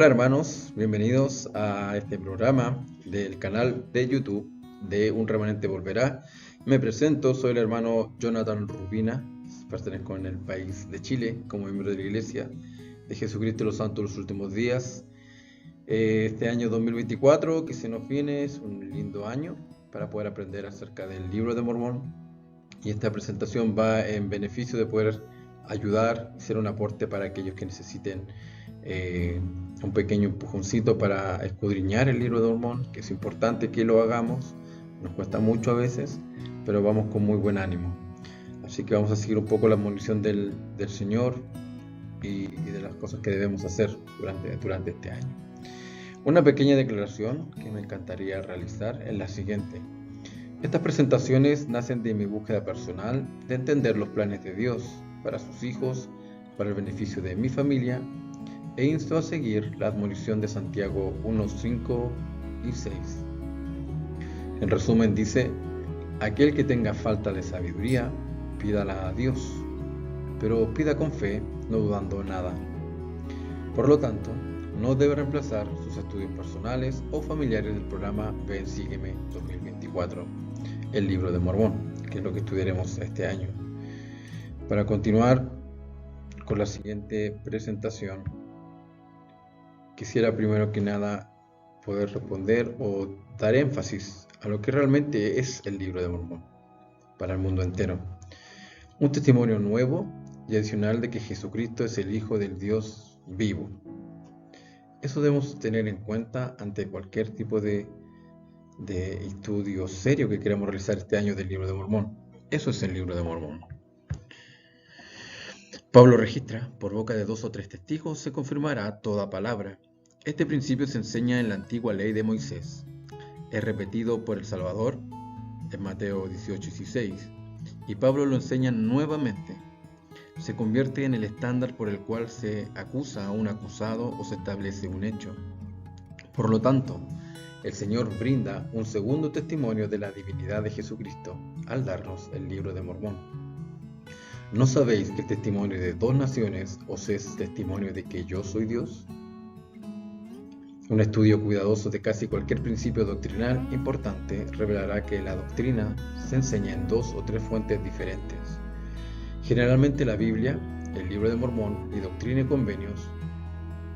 Hola hermanos, bienvenidos a este programa del canal de YouTube de Un Remanente Volverá. Me presento, soy el hermano Jonathan Rubina, pertenezco en el país de Chile como miembro de la Iglesia de Jesucristo de los Santos de los Últimos Días. Este año 2024 que se nos viene es un lindo año para poder aprender acerca del Libro de Mormón, y esta presentación va en beneficio de poder ayudar y ser un aporte para aquellos que necesiten un pequeño empujoncito para escudriñar el Libro de Mormón, que es importante que lo hagamos, nos cuesta mucho a veces, pero vamos con muy buen ánimo. Así que vamos a seguir un poco la admonición del Señor y de las cosas que debemos hacer durante este año. Una pequeña declaración que me encantaría realizar es la siguiente. Estas presentaciones nacen de mi búsqueda personal de entender los planes de Dios para sus hijos, para el beneficio de mi familia, e insto a seguir la admonición de Santiago 1, 5 y 6. En resumen dice: aquel que tenga falta de sabiduría, pídala a Dios, pero pida con fe, no dudando nada. Por lo tanto, no debe reemplazar sus estudios personales o familiares del programa Ven Sígueme 2024, el Libro de Mormón, que es lo que estudiaremos este año. Para continuar con la siguiente presentación, quisiera primero que nada poder responder o dar énfasis a lo que realmente es el Libro de Mormón para el mundo entero. Un testimonio nuevo y adicional de que Jesucristo es el Hijo del Dios vivo. Eso debemos tener en cuenta ante cualquier tipo de estudio serio que queramos realizar este año del Libro de Mormón. Eso es el Libro de Mormón. Pablo registra: por boca de 2 o 3 testigos se confirmará toda palabra. Este principio se enseña en la antigua ley de Moisés. Es repetido por el Salvador en Mateo 18:16, y Pablo lo enseña nuevamente. Se convierte en el estándar por el cual se acusa a un acusado o se establece un hecho. Por lo tanto, el Señor brinda un segundo testimonio de la divinidad de Jesucristo al darnos el Libro de Mormón. ¿No sabéis que el testimonio de 2 naciones os es testimonio de que yo soy Dios? Un estudio cuidadoso de casi cualquier principio doctrinal importante revelará que la doctrina se enseña en 2 o 3 fuentes diferentes. Generalmente la Biblia, el Libro de Mormón y Doctrina y Convenios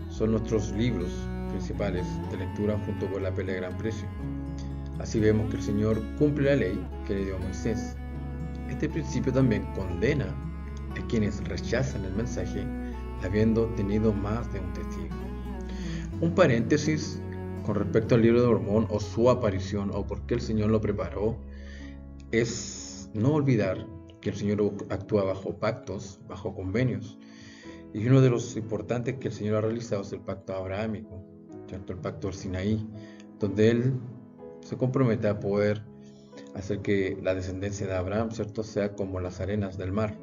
son nuestros libros principales de lectura junto con la Pelea de Gran Precio. Así vemos que el Señor cumple la ley que le dio a Moisés. Este principio también condena a quienes rechazan el mensaje habiendo tenido más de un testigo. Un paréntesis con respecto al Libro de Mormón o su aparición o por qué el Señor lo preparó es no olvidar que el Señor actúa bajo pactos, bajo convenios, y uno de los importantes que el Señor ha realizado es el pacto abrahámico, ¿cierto? El pacto del Sinaí, donde Él se compromete a poder hacer que la descendencia de Abraham, ¿cierto?, sea como las arenas del mar.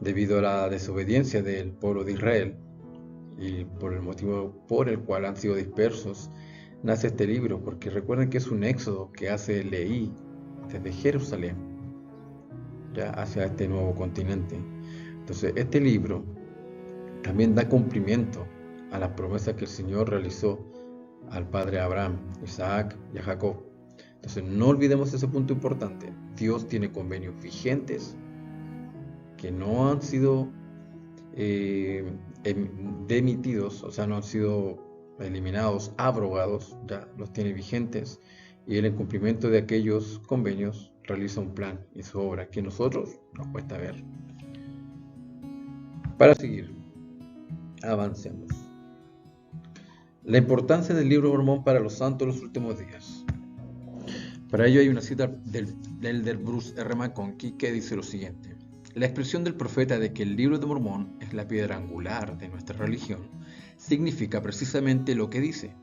Debido a la desobediencia del pueblo de Israel y por el motivo por el cual han sido dispersos, nace este libro, porque recuerden que es un éxodo que hace Leí desde Jerusalén ya hacia este nuevo continente. Entonces este libro también da cumplimiento a las promesas que el Señor realizó al padre Abraham, Isaac y a Jacob. Entonces no olvidemos ese punto importante. Dios tiene convenios vigentes que no han sido demitidos, o sea, no han sido eliminados, abrogados, ya los tiene vigentes, y Él en cumplimiento de aquellos convenios realiza un plan y su obra que nosotros nos cuesta ver. Para seguir, avancemos. La importancia del Libro de Mormón para los santos de los últimos días. Para ello hay una cita del Bruce R. McConkie que dice lo siguiente: la expresión del profeta de que el Libro de Mormón es la piedra angular de nuestra religión significa precisamente lo que dice.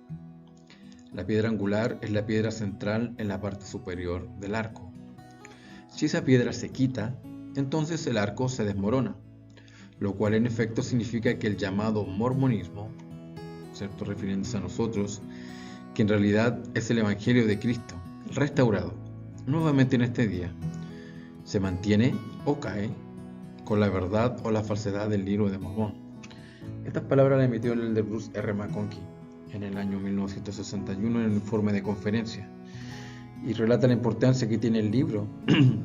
La piedra angular es la piedra central en la parte superior del arco. Si esa piedra se quita, entonces el arco se desmorona, lo cual en efecto significa que el llamado mormonismo, ¿cierto?, refiriéndose a nosotros, que en realidad es el Evangelio de Cristo, restaurado nuevamente en este día, se mantiene o cae con la verdad o la falsedad del Libro de Mormón. Estas palabras las emitió el elder Bruce R. McConkie en el año 1961 en un informe de conferencia y relata la importancia que tiene el libro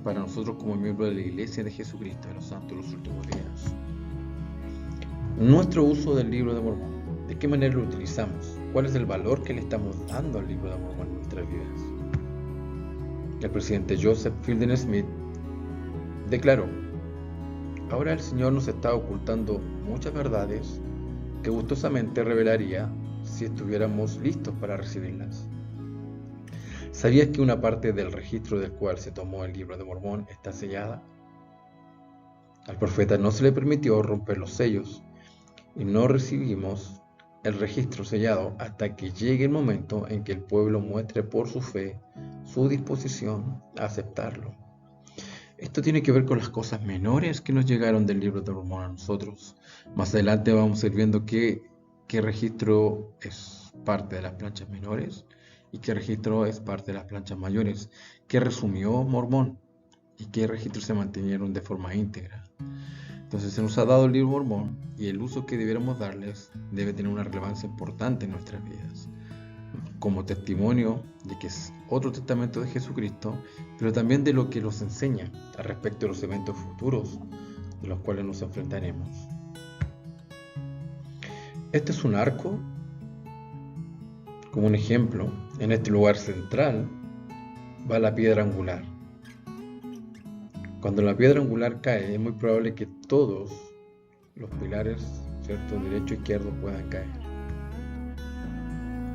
para nosotros como miembros de la Iglesia de Jesucristo de los Santos de los Últimos Días. Nuestro uso del libro de Mormón, ¿de qué manera lo utilizamos? ¿Cuál es el valor que le estamos dando al libro de Mormón en nuestras vidas? El presidente Joseph Fielding Smith declaró: ahora el Señor nos está ocultando muchas verdades que gustosamente revelaría si estuviéramos listos para recibirlas. ¿Sabías que una parte del registro del cual se tomó el libro de Mormón está sellada? Al profeta no se le permitió romper los sellos y no recibimos el registro sellado hasta que llegue el momento en que el pueblo muestre por su fe su disposición a aceptarlo. Esto tiene que ver con las cosas menores que nos llegaron del libro de Mormón a nosotros. Más adelante vamos a ir viendo qué registro es parte de las planchas menores y qué registro es parte de las planchas mayores, qué resumió Mormón y qué registros se mantenieron de forma íntegra. Entonces se nos ha dado el libro de Mormón y el uso que debiéramos darles debe tener una relevancia importante en nuestras vidas, como testimonio de que es otro testamento de Jesucristo, pero también de lo que nos enseña al respecto de los eventos futuros de los cuales nos enfrentaremos. Este es un arco. Como un ejemplo, en este lugar central va la piedra angular. Cuando la piedra angular cae, es muy probable que todos los pilares, ¿cierto?, derecho e izquierdo puedan caer.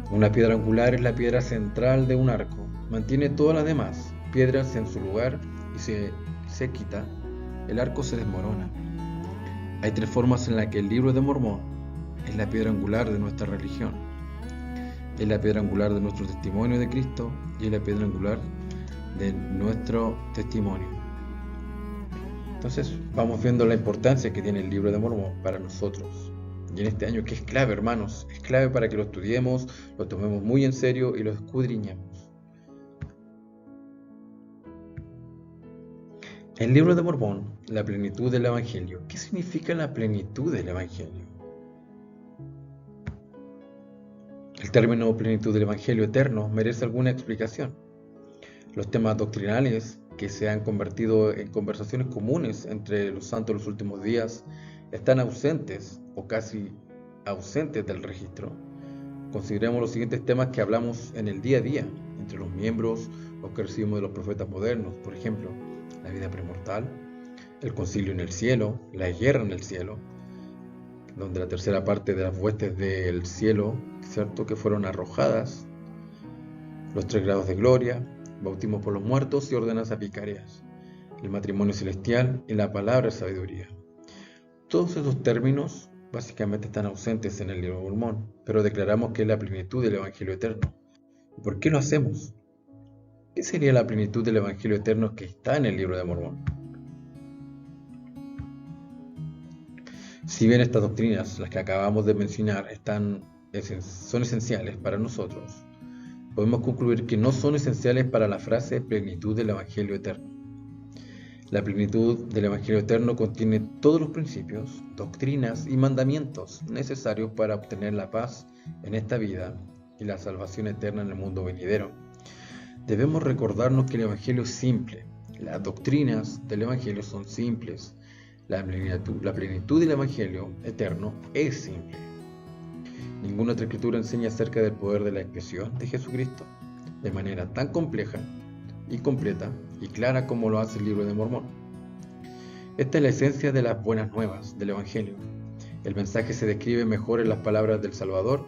Una piedra angular es la piedra central de un arco. Mantiene todas las demás piedras en su lugar y si se quita, el arco se desmorona. Hay tres formas en las que el libro de Mormón es la piedra angular de nuestra religión. Es la piedra angular de nuestro testimonio de Cristo y es la piedra angular de nuestro testimonio. Entonces vamos viendo la importancia que tiene el libro de Mormón para nosotros. Y en este año que es clave, hermanos, es clave para que lo estudiemos, lo tomemos muy en serio y lo escudriñemos. El libro de Mormón, la plenitud del Evangelio. ¿Qué significa la plenitud del Evangelio? El término plenitud del Evangelio eterno merece alguna explicación. Los temas doctrinales que se han convertido en conversaciones comunes entre los santos de los últimos días están ausentes o casi ausentes del registro. Consideremos los siguientes temas que hablamos en el día a día entre los miembros o que recibimos de los profetas modernos, por ejemplo, la vida premortal, el concilio en el cielo, la guerra en el cielo, donde la tercera parte de las huestes del cielo, ¿cierto?, que fueron arrojadas, los 3 grados de gloria, bautismo por los muertos y ordenanzas vicarias, el matrimonio celestial y la palabra de sabiduría. Todos esos términos básicamente están ausentes en el libro de Mormón, pero declaramos que es la plenitud del Evangelio eterno. ¿Y por qué lo hacemos? ¿Qué sería la plenitud del Evangelio eterno que está en el libro de Mormón? Si bien estas doctrinas, las que acabamos de mencionar, son esenciales para nosotros, podemos concluir que no son esenciales para la frase plenitud del Evangelio eterno. La plenitud del Evangelio eterno contiene todos los principios, doctrinas y mandamientos necesarios para obtener la paz en esta vida y la salvación eterna en el mundo venidero. Debemos recordarnos que el Evangelio es simple, las doctrinas del Evangelio son simples, la plenitud del Evangelio eterno es simple. Ninguna otra escritura enseña acerca del poder de la expresión de Jesucristo de manera tan compleja y completa y clara como lo hace el libro de Mormón. Esta es la esencia de las buenas nuevas del Evangelio. El mensaje se describe mejor en las palabras del Salvador.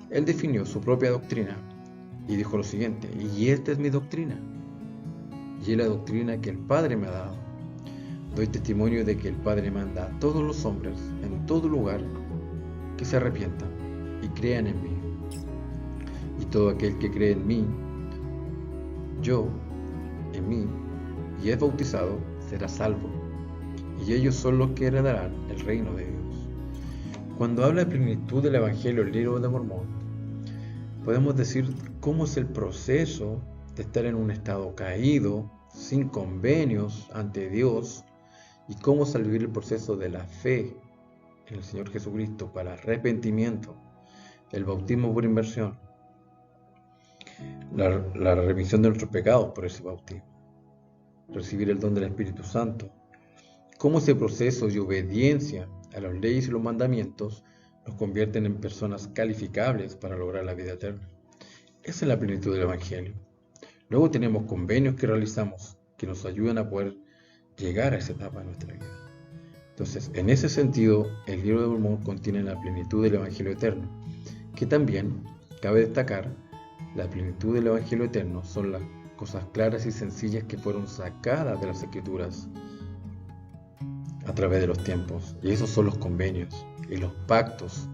Él definió su propia doctrina y dijo lo siguiente: y esta es mi doctrina, y es la doctrina que el Padre me ha dado. Doy testimonio de que el Padre manda a todos los hombres en todo lugar que se arrepientan y crean en mí. Y todo aquel que cree en mí, yo, en mí, y es bautizado, será salvo. Y ellos son los que heredarán el reino de Dios. Cuando habla de plenitud del Evangelio, el libro de Mormón, podemos decir cómo es el proceso de estar en un estado caído, sin convenios ante Dios, y cómo es al vivir el proceso de la fe en el Señor Jesucristo para arrepentimiento, el bautismo por inmersión, la remisión de nuestros pecados por ese bautismo, recibir el don del Espíritu Santo, cómo ese proceso de obediencia a las leyes y los mandamientos nos convierten en personas calificables para lograr la vida eterna. Esa es la plenitud del Evangelio. Luego tenemos convenios que realizamos que nos ayudan a poder llegar a esa etapa de nuestra vida. Entonces, en ese sentido, el libro de Mormón contiene la plenitud del Evangelio eterno, que también cabe destacar, la plenitud del Evangelio eterno son las cosas claras y sencillas que fueron sacadas de las Escrituras a través de los tiempos, y esos son los convenios y los pactos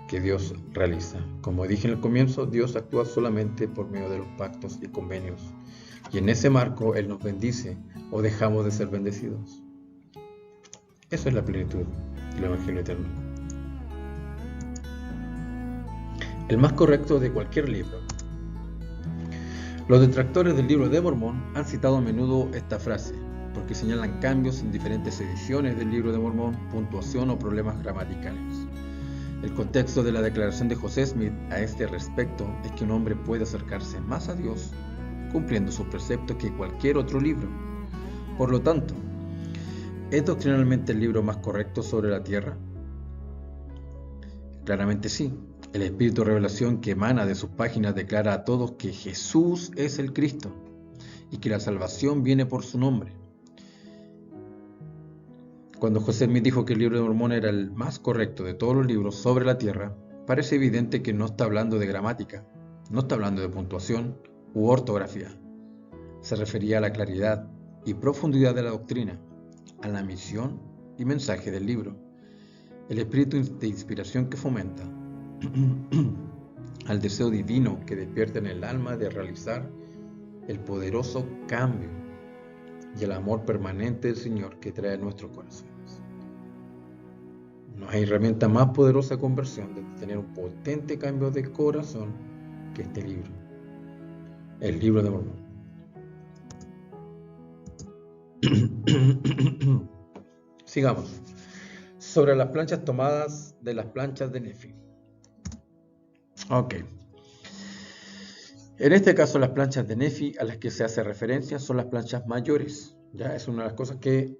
que Dios realiza. Como dije en el comienzo, Dios actúa solamente por medio de los pactos y convenios, y en ese marco Él nos bendice o dejamos de ser bendecidos. Eso es la plenitud del Evangelio eterno. El más correcto de cualquier libro. Los detractores del libro de Mormón han citado a menudo esta frase, porque señalan cambios en diferentes ediciones del libro de Mormón, puntuación o problemas gramaticales. El contexto de la declaración de José Smith a este respecto es que un hombre puede acercarse más a Dios cumpliendo sus preceptos que cualquier otro libro. Por lo tanto, ¿es doctrinalmente el libro más correcto sobre la tierra? Claramente sí. El espíritu de revelación que emana de sus páginas declara a todos que Jesús es el Cristo y que la salvación viene por su nombre. Cuando José Smith dijo que el libro de Mormón era el más correcto de todos los libros sobre la tierra, parece evidente que no está hablando de gramática, no está hablando de puntuación u ortografía. Se refería a la claridad y profundidad de la doctrina, a la misión y mensaje del libro, el espíritu de inspiración que fomenta, al deseo divino que despierta en el alma de realizar el poderoso cambio y el amor permanente del Señor que trae a nuestros corazones. No hay herramienta más poderosa de conversión de tener un potente cambio de corazón que este libro, el libro de Mormón. Sigamos. Sobre las planchas tomadas de las planchas de Nefi. Ok. En este caso, las planchas de Nefi a las que se hace referencia son las planchas mayores. Ya es una de las cosas que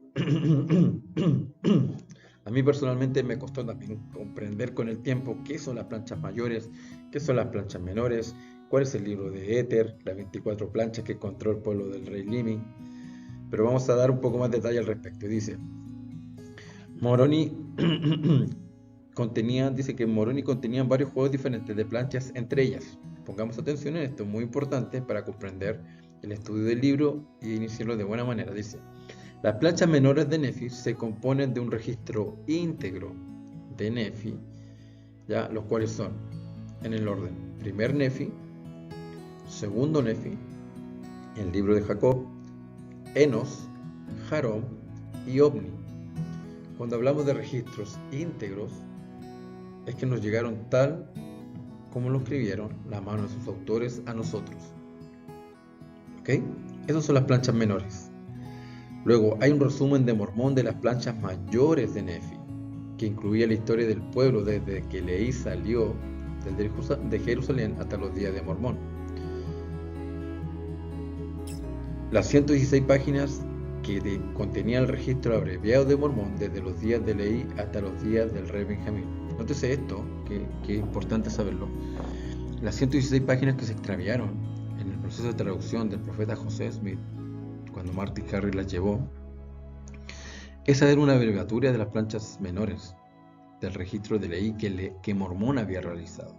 a mí personalmente me costó también comprender con el tiempo qué son las planchas mayores, qué son las planchas menores, cuál es el libro de Éter, las 24 planchas que encontró el pueblo del rey Limi. Pero vamos a dar un poco más de detalle al respecto. Dice, Moroni dice que Moroni contenían varios juegos diferentes de planchas entre ellas. Pongamos atención en esto, muy importante para comprender el estudio del libro y iniciarlo de buena manera. Dice, las planchas menores de Nefi se componen de un registro íntegro de Nefi, ¿ya? Los cuales son, en el orden, primer Nefi, segundo Nefi, el libro de Jacob, Enos, Jarón y Ovni. Cuando hablamos de registros íntegros, es que nos llegaron tal como lo escribieron la mano de sus autores a nosotros. ¿Ok? Esas son las planchas menores. Luego hay un resumen de Mormón de las planchas mayores de Nefi, que incluía la historia del pueblo desde que Leí salió de Jerusalén hasta los días de Mormón. Las 116 páginas que contenían el registro abreviado de Mormón desde los días de Leí hasta los días del rey Benjamín. Nótese esto, que es importante saberlo. Las 116 páginas que se extraviaron en el proceso de traducción del profeta José Smith, cuando Martin Harris las llevó, esa era una abreviatura de las planchas menores del registro de Leí que Mormón había realizado.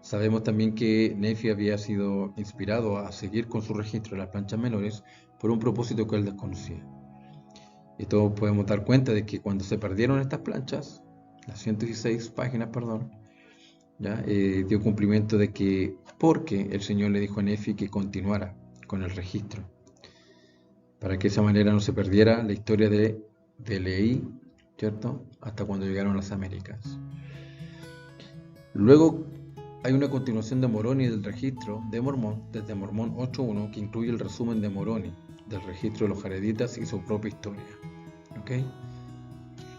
Sabemos también que Nefi había sido inspirado a seguir con su registro de las planchas menores por un propósito que él desconocía. Y todos podemos dar cuenta de que cuando se perdieron estas planchas, las 116 páginas, ¿ya? Dio cumplimiento de que, porque el Señor le dijo a Nefi que continuara con el registro, para que de esa manera no se perdiera la historia de Leí, ¿cierto? Hasta cuando llegaron las Américas. Luego hay una continuación de Moroni del registro de Mormón, desde Mormón 8.1, que incluye el resumen de Moroni, del registro de los jareditas y su propia historia. ¿Ok?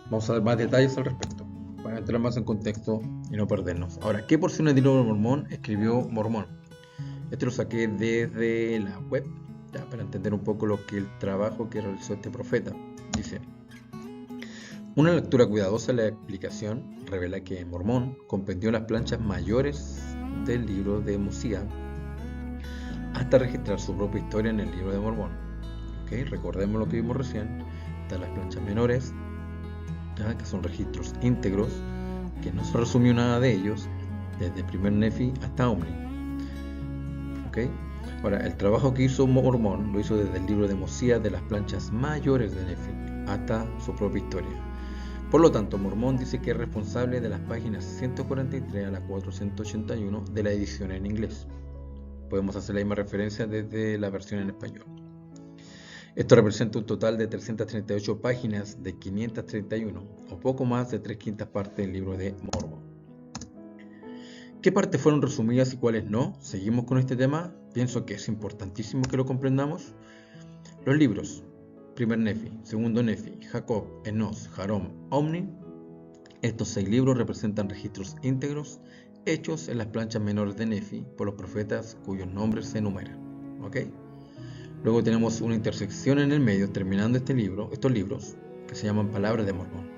Vamos a dar más detalles al respecto. para entrar más en contexto y no perdernos. Ahora, ¿qué porciones del libro de Mormón escribió Mormón? Esto lo saqué desde la web, ya, para entender un poco lo que el trabajo que realizó este profeta. Dice: una lectura cuidadosa de la explicación revela que Mormón comprendió las planchas mayores del libro de Mosiah hasta registrar su propia historia en el libro de Mormón. ¿Okay? Recordemos lo que vimos recién. Están las planchas menores, ¿ya? Que son registros íntegros, que no se resumió nada de ellos, desde primer Nefi hasta Omni. ¿Okay? Ahora, el trabajo que hizo Mormón lo hizo desde el libro de Mosiah de las planchas mayores de Nefi hasta su propia historia. Por lo tanto, Mormón dice que es responsable de las páginas 143 a la 481 de la edición en inglés. Podemos hacer la misma referencia desde la versión en español. Esto representa un total de 338 páginas de 531, o poco más de 3/5 partes del libro de Mormón. ¿Qué partes fueron resumidas y cuáles no? Seguimos con este tema. Pienso que es importantísimo que lo comprendamos. Los libros: primer Nefi, segundo Nefi, Jacob, Enos, Jarón, Omni. Estos 6 libros representan registros íntegros hechos en las planchas menores de Nefi por los profetas cuyos nombres se enumeran. ¿Okay? Luego tenemos una intersección en el medio terminando estos libros que se llaman Palabras de Mormón.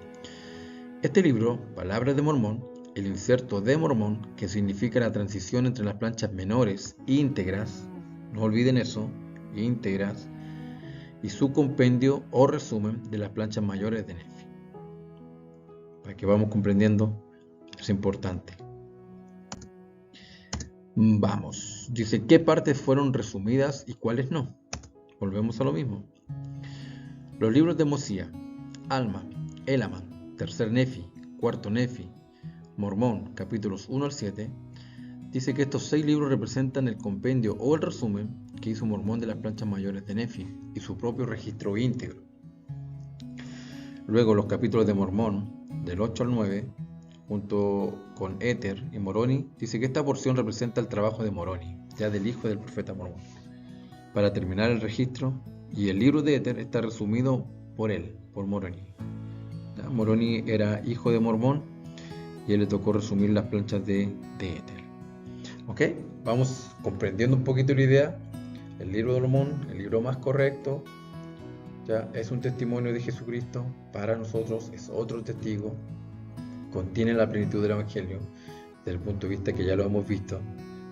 Este libro, Palabras de Mormón, el inserto de Mormón, que significa la transición entre las planchas menores íntegras, no olviden eso, íntegras, y su compendio o resumen de las planchas mayores de Nefi. Para que vamos comprendiendo, es importante. Vamos, dice qué partes fueron resumidas y cuáles no. Volvemos a lo mismo. Los libros de Mosiah, Alma, Elaman, tercer Nefi, cuarto Nefi, Mormón, capítulos 1 al 7, dice que estos 6 libros representan el compendio o el resumen que hizo Mormón de las planchas mayores de Nefi y su propio registro íntegro. Luego los capítulos de Mormón, del 8 al 9, junto con Éter y Moroni, dice que esta porción representa el trabajo de Moroni, ya del hijo del profeta Mormón, para terminar el registro, y el libro de Éter está resumido por él, por Moroni. ¿Ya? Moroni era hijo de Mormón y él le tocó resumir las planchas de Éter. ¿Ok? Vamos comprendiendo un poquito la idea. El libro de Mormón, el libro más correcto, ya es un testimonio de Jesucristo para nosotros, es otro testigo, contiene la plenitud del Evangelio, desde el punto de vista que ya lo hemos visto,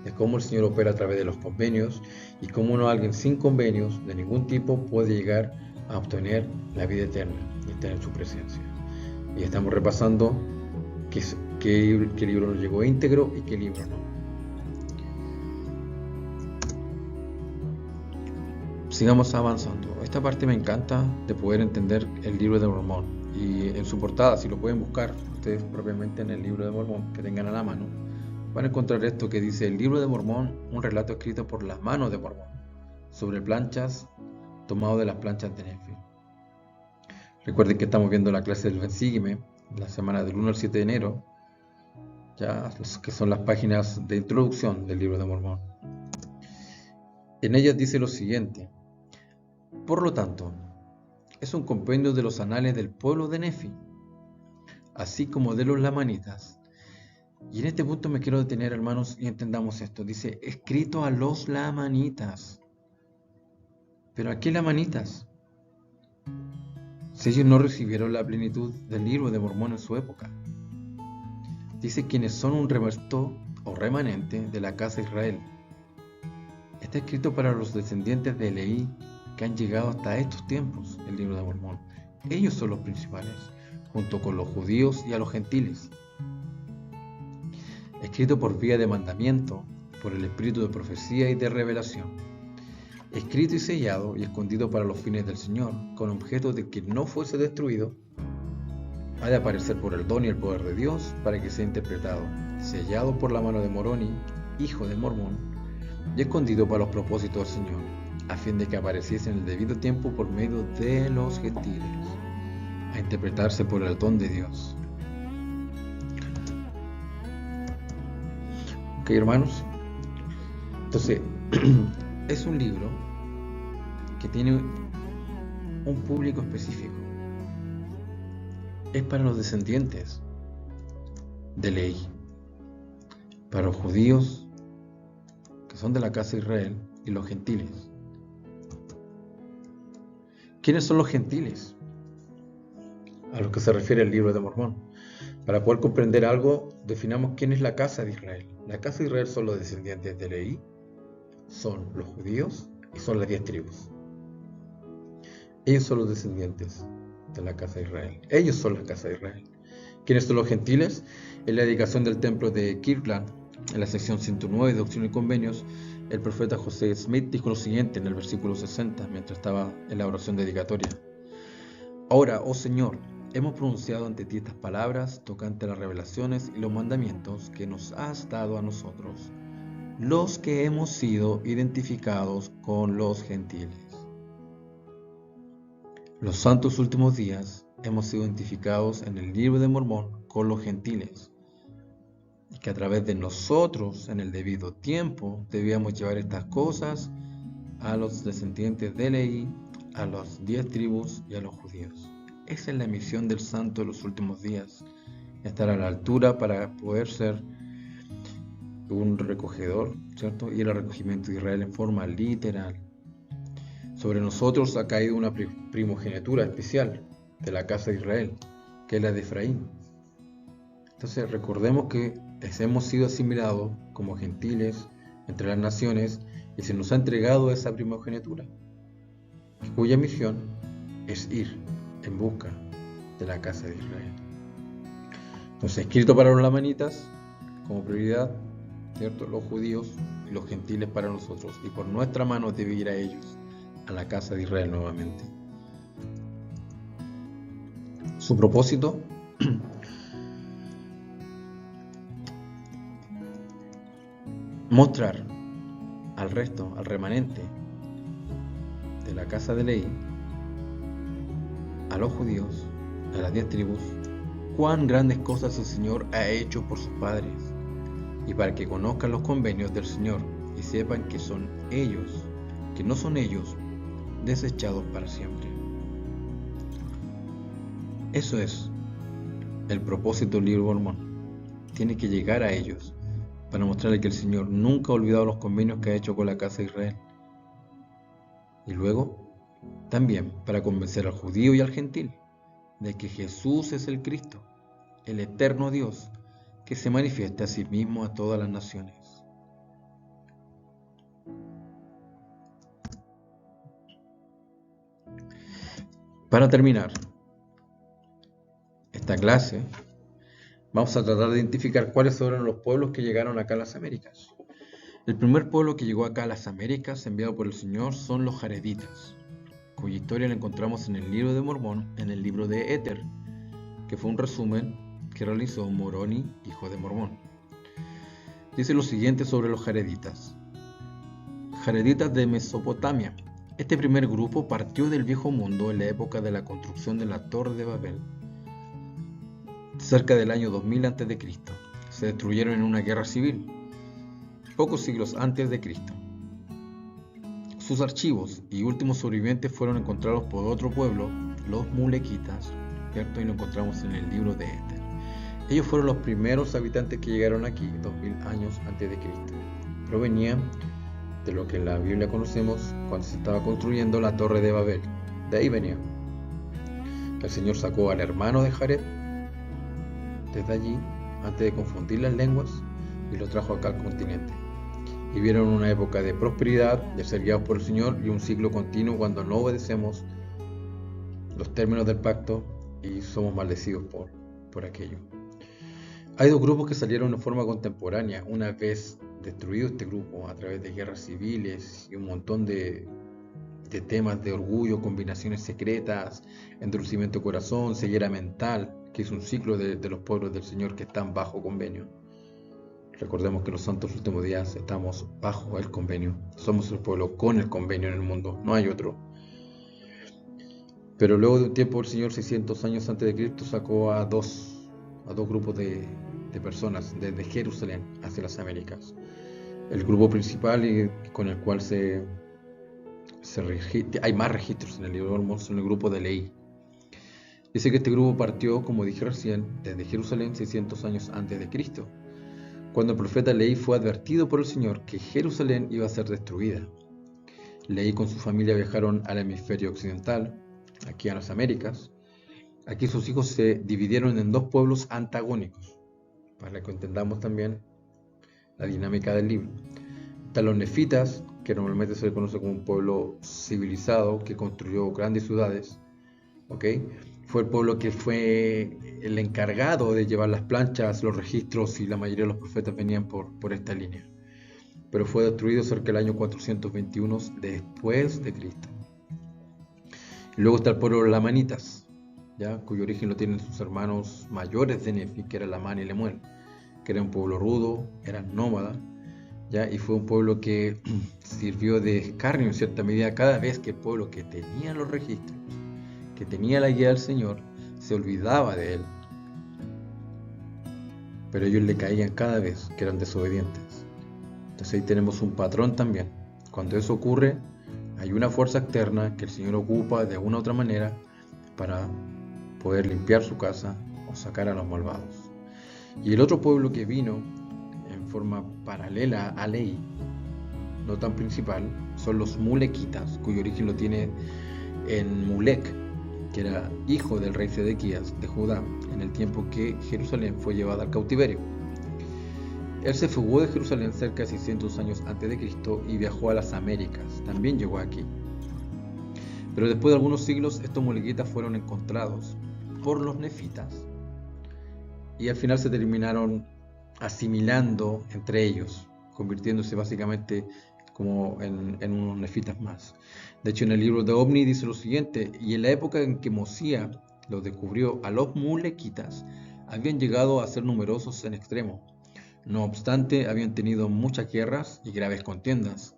de cómo el Señor opera a través de los convenios y cómo alguien sin convenios de ningún tipo puede llegar a obtener la vida eterna y estar en su presencia. Y estamos repasando qué libro nos llegó íntegro y qué libro no. Sigamos avanzando. Esta parte me encanta de poder entender el libro de Mormón, y en su portada, si lo pueden buscar ustedes propiamente en el libro de Mormón que tengan a la mano, van a encontrar esto que dice: el libro de Mormón, un relato escrito por las manos de Mormón sobre planchas tomado de las planchas de Nefi. Recuerden que estamos viendo la clase del Sígueme, la semana del 1 al 7 de enero, ya que son las páginas de introducción del libro de Mormón. En ellas dice lo siguiente: por lo tanto, es un compendio de los anales del pueblo de Nefi, así como de los lamanitas. Y en este punto me quiero detener, hermanos, y entendamos esto. Dice, escrito a los lamanitas. ¿Pero a qué lamanitas? Si ellos no recibieron la plenitud del libro de Mormón en su época. Dice quienes son un resto o remanente de la casa de Israel. Está escrito para los descendientes de Leí que han llegado hasta estos tiempos, el libro de Mormón. Ellos son los principales, junto con los judíos y a los gentiles. Escrito por vía de mandamiento, por el espíritu de profecía y de revelación. Escrito y sellado y escondido para los fines del Señor, con objeto de que no fuese destruido, ha de aparecer por el don y el poder de Dios para que sea interpretado, sellado por la mano de Moroni, hijo de Mormón, y escondido para los propósitos del Señor, a fin de que apareciese en el debido tiempo por medio de los gentiles, a interpretarse por el don de Dios. Ok, hermanos, entonces es un libro que tiene un público específico. Es para los descendientes de ley para los judíos que son de la casa de Israel y los gentiles. ¿Quiénes son los gentiles? A los que se refiere el libro de Mormón. Para poder comprender algo, definamos quién es la casa de Israel. La casa de Israel son los descendientes de Leví, son los judíos y son las 10 tribus. Ellos son los descendientes de la casa de Israel. Ellos son la casa de Israel. ¿Quiénes son los gentiles? En la dedicación del templo de Kirtland, en la sección 109 de Doctrina y Convenios, el profeta José Smith dijo lo siguiente en el versículo 60, mientras estaba en la oración dedicatoria. Ahora, oh Señor, hemos pronunciado ante ti estas palabras tocante a las revelaciones y los mandamientos que nos has dado a nosotros, los que hemos sido identificados con los gentiles. Los santos últimos días hemos sido identificados en el libro de Mormón con los gentiles, y que a través de nosotros, en el debido tiempo, debíamos llevar estas cosas a los descendientes de Leví, a las 10 tribus y a los judíos. Esa es la misión del santo de los últimos días, estar a la altura para poder ser un recogedor, ¿cierto? Y el recogimiento de Israel en forma literal. Sobre nosotros ha caído una primogenitura especial de la casa de Israel, que es la de Efraín. Entonces recordemos que hemos sido asimilados como gentiles entre las naciones y se nos ha entregado esa primogenitura, cuya misión es ir en busca de la casa de Israel. Entonces, escrito para los lamanitas como prioridad, ¿cierto? Los judíos y los gentiles para nosotros, y por nuestra mano debe ir a ellos, a la casa de Israel nuevamente. Su propósito, mostrar al resto, al remanente de la casa de Leví, a los judíos, a las 10 tribus, cuán grandes cosas el Señor ha hecho por sus padres, y para que conozcan los convenios del Señor y sepan que son ellos, que no son ellos, desechados para siempre. Eso es el propósito del libro de Mormón. Tiene que llegar a ellos para mostrarles que el Señor nunca ha olvidado los convenios que ha hecho con la casa de Israel. Y luego, también para convencer al judío y al gentil de que Jesús es el Cristo, el eterno Dios, que se manifiesta a sí mismo a todas las naciones. Para terminar esta clase, vamos a tratar de identificar cuáles fueron los pueblos que llegaron acá a las Américas. El primer pueblo que llegó acá a las Américas, enviado por el Señor, son los jareditas, cuya historia la encontramos en el libro de Mormón, en el libro de Éter, que fue un resumen que realizó Moroni, hijo de Mormón. Dice lo siguiente sobre los jareditas. Jareditas de Mesopotamia. Este primer grupo partió del viejo mundo en la época de la construcción de la Torre de Babel, cerca del año 2000 a.C. Se destruyeron en una guerra civil, pocos siglos antes de Cristo. Sus archivos y últimos sobrevivientes fueron encontrados por otro pueblo, los mulequitas, ¿cierto? Y lo encontramos en el libro de Éter. Ellos fueron los primeros habitantes que llegaron aquí 2000 años antes de Cristo. Provenían de lo que en la Biblia conocemos cuando se estaba construyendo la Torre de Babel. De ahí venían. El Señor sacó al hermano de Jared desde allí antes de confundir las lenguas y lo trajo acá al continente. Y vieron una época de prosperidad, de ser guiados por el Señor, y un ciclo continuo cuando no obedecemos los términos del pacto y somos maldecidos por aquello. Hay dos grupos que salieron en forma contemporánea, una vez destruido este grupo a través de guerras civiles y un montón de temas de orgullo, combinaciones secretas, endurecimiento de corazón, ceguera mental, que es un ciclo de los pueblos del Señor que están bajo convenio. Recordemos que los santos últimos días estamos bajo el convenio. Somos el pueblo con el convenio en el mundo, no hay otro. Pero luego de un tiempo el Señor, 600 años antes de Cristo, sacó a dos grupos de personas desde Jerusalén hacia las Américas. El grupo principal y con el cual hay más registros en el libro de Mormón son el grupo de Leví. Dice que este grupo partió, como dije recién, desde Jerusalén 600 años antes de Cristo, cuando el profeta Leí fue advertido por el Señor que Jerusalén iba a ser destruida. Leí con su familia viajaron al hemisferio occidental, aquí a las Américas. Aquí sus hijos se dividieron en dos pueblos antagónicos, para que entendamos también la dinámica del libro. Están los nefitas, que normalmente se le conoce como un pueblo civilizado que construyó grandes ciudades, ¿ok? Fue el pueblo que fue el encargado de llevar las planchas, los registros, y la mayoría de los profetas venían por esta línea. Pero fue destruido cerca del año 421 después de Cristo. Y luego está el pueblo de los lamanitas, ¿ya? Cuyo origen lo tienen sus hermanos mayores de Nefi, que eran Lamán y Lemuel, que era un pueblo rudo, eran nómadas, ¿ya? Y fue un pueblo que sirvió de escarnio en cierta medida cada vez que el pueblo que tenía los registros, que tenía la guía del Señor, se olvidaba de él. Pero ellos le caían cada vez que eran desobedientes. Entonces ahí tenemos un patrón también. Cuando eso ocurre, hay una fuerza externa que el Señor ocupa de una u otra manera para poder limpiar su casa o sacar a los malvados. Y el otro pueblo que vino en forma paralela a Leí, no tan principal, son los mulequitas, cuyo origen lo tiene en Mulek, que era hijo del rey Sedequías de Judá en el tiempo que Jerusalén fue llevada al cautiverio. Él se fugó de Jerusalén cerca de 600 años antes de Cristo y viajó a las Américas, también llegó aquí. Pero después de algunos siglos estos mulequitas fueron encontrados por los nefitas y al final se terminaron asimilando entre ellos, convirtiéndose básicamente como en unos nefitas más. De hecho, en el libro de Ovni dice lo siguiente: y en la época en que Mosía los descubrió a los mulequitas, habían llegado a ser numerosos en extremo. No obstante, habían tenido muchas guerras y graves contiendas,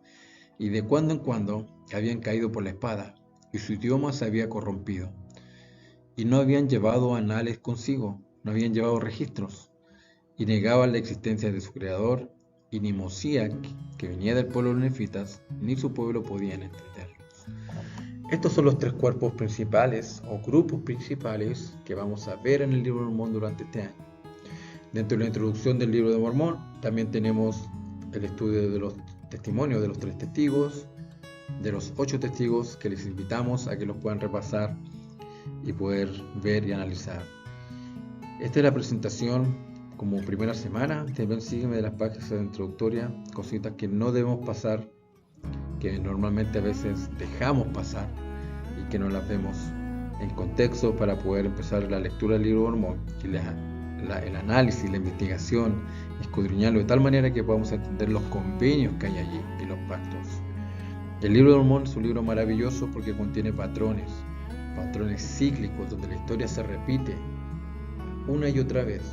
y de cuando en cuando habían caído por la espada, y su idioma se había corrompido. Y no habían llevado anales consigo, no habían llevado registros, y negaban la existencia de su creador, y ni Mosía, que venía del pueblo de los nefitas, ni su pueblo podían entenderlos. Estos son los tres cuerpos principales o grupos principales que vamos a ver en el libro de Mormón durante este año. Dentro de la introducción del libro de Mormón también tenemos el estudio de los testimonios de los 3 testigos, de los 8 testigos, que les invitamos a que los puedan repasar y poder ver y analizar. Esta es la presentación como primera semana. También sígueme de las páginas introductorias, cositas que no debemos pasar, que normalmente a veces dejamos pasar y que no las vemos en contexto para poder empezar la lectura del libro de Mormón y el análisis, la investigación, escudriñarlo de tal manera que podamos entender los convenios que hay allí y los pactos. El libro de Mormón es un libro maravilloso porque contiene patrones cíclicos, donde la historia se repite una y otra vez,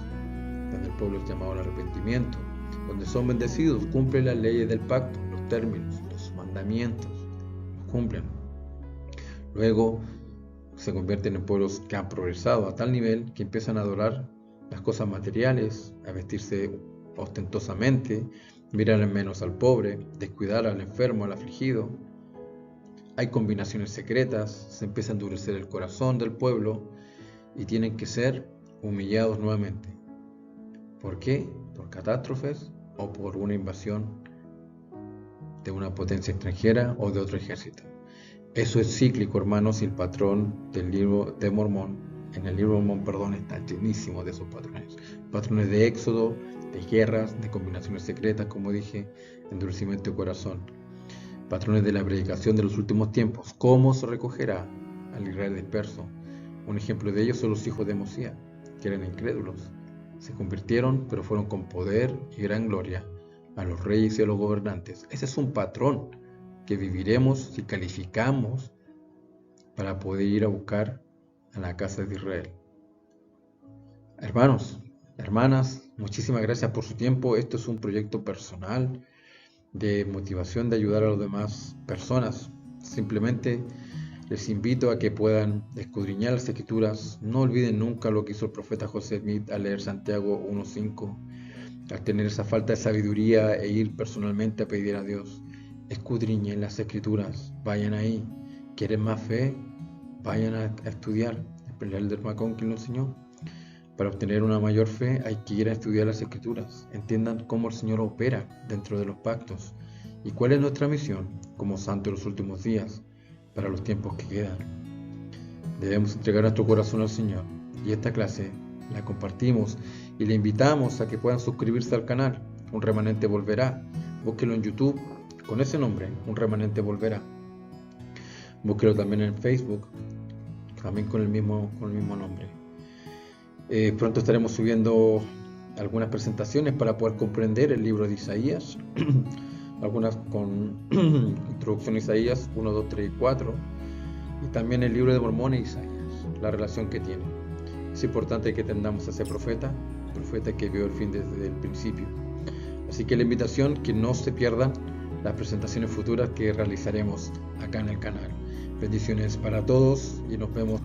donde el pueblo es llamado al arrepentimiento, donde son bendecidos, cumplen las leyes del pacto, los términos, los mandamientos, los cumplen. Luego se convierten en pueblos que han progresado a tal nivel que empiezan a adorar las cosas materiales, a vestirse ostentosamente, mirar en menos al pobre, descuidar al enfermo, al afligido. Hay combinaciones secretas, se empieza a endurecer el corazón del pueblo y tienen que ser humillados nuevamente. ¿Por qué? ¿Por catástrofes o por una invasión de una potencia extranjera o de otro ejército? Eso es cíclico, hermanos, y el patrón del libro de Mormón, en el libro de Mormón, está llenísimo de esos patrones. Patrones de éxodo, de guerras, de combinaciones secretas, como dije, endurecimiento de corazón. Patrones de la predicación de los últimos tiempos. ¿Cómo se recogerá al Israel disperso? Un ejemplo de ellos son los hijos de Mosía, que eran incrédulos. Se convirtieron, pero fueron con poder y gran gloria a los reyes y a los gobernantes. Ese es un patrón que viviremos si calificamos para poder ir a buscar a la casa de Israel. Hermanos, hermanas, muchísimas gracias por su tiempo. Esto es un proyecto personal de motivación de ayudar a las demás personas. Simplemente les invito a que puedan escudriñar las escrituras. No olviden nunca lo que hizo el profeta José Smith al leer Santiago 1:5, al tener esa falta de sabiduría e ir personalmente a pedir a Dios. Escudriñen las escrituras, vayan ahí. ¿Quieren más fe? Vayan a estudiar, el elder McConkie lo enseñó. Para obtener una mayor fe hay que ir a estudiar las Escrituras, entiendan cómo el Señor opera dentro de los pactos y cuál es nuestra misión como santos en los últimos días, para los tiempos que quedan. Debemos entregar nuestro corazón al Señor, y esta clase la compartimos y le invitamos a que puedan suscribirse al canal. Un Remanente Volverá. Búsquelo en YouTube con ese nombre, Un Remanente Volverá. Búsquelo también en Facebook, también con el mismo nombre. Pronto estaremos subiendo algunas presentaciones para poder comprender el libro de Isaías, algunas con introducción a Isaías 1, 2, 3 y 4, y también el libro de Mormón e Isaías, la relación que tiene. Es importante que atendamos a ese profeta que vio el fin desde el principio. Así que la invitación, que no se pierdan las presentaciones futuras que realizaremos acá en el canal. Bendiciones para todos y nos vemos.